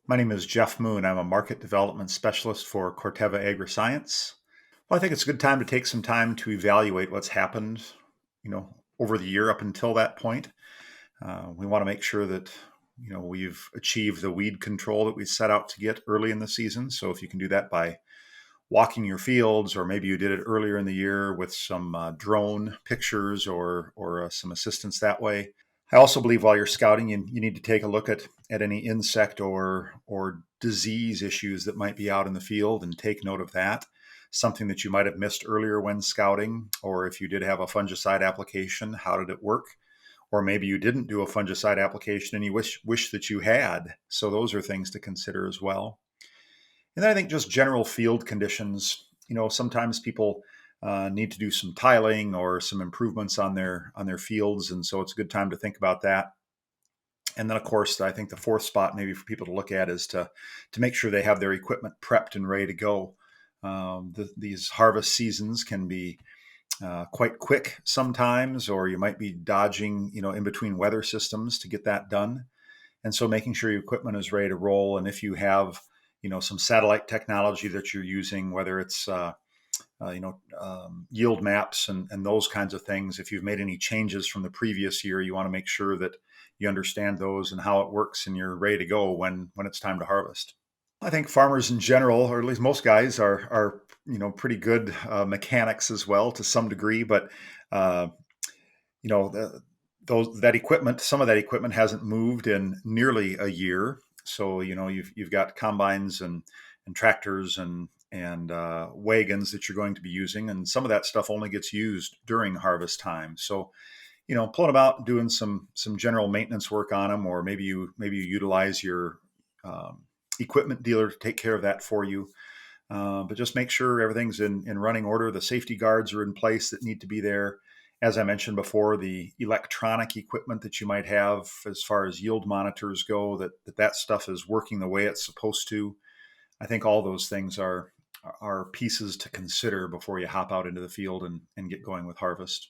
My name is Jeff Moon. I'm a market development specialist for Corteva Agriscience. Well, I think it's a good time to take some time to evaluate what's happened, over the year up until that point. We want to make sure that, we've achieved the weed control that we set out to get early in the season. So if you can do that by walking your fields, or maybe you did it earlier in the year with some drone pictures or some assistance that way. I also believe while you're scouting, you need to take a look at any insect or disease issues that might be out in the field and take note of that. Something that you might have missed earlier when scouting, or if you did have a fungicide application, how did it work? Or maybe you didn't do a fungicide application and you wish that you had. So those are things to consider as well. And then I think just general field conditions. Sometimes people need to do some tiling or some improvements on their fields, and so it's a good time to think about that. And then, of course, I think the fourth spot maybe for people to look at is to make sure they have their equipment prepped and ready to go. These harvest seasons can be quite quick sometimes, or you might be dodging, in between weather systems to get that done. And so making sure your equipment is ready to roll. And if you have, some satellite technology that you're using, whether it's, yield maps and those kinds of things, if you've made any changes from the previous year, you want to make sure that you understand those and how it works and you're ready to go when it's time to harvest. I think farmers in general, or at least most guys, are pretty good mechanics as well to some degree, but uh, you know, the, that equipment, some of that equipment hasn't moved in nearly a year. So you've got combines and tractors and wagons that you're going to be using, and some of that stuff only gets used during harvest time. So pulling them out and doing some general maintenance work on them, or maybe you utilize your equipment dealer to take care of that for you. But just make sure everything's in running order. The safety guards are in place that need to be there. As I mentioned before, the electronic equipment that you might have as far as yield monitors go, that stuff is working the way it's supposed to. I think all those things are pieces to consider before you hop out into the field and get going with harvest.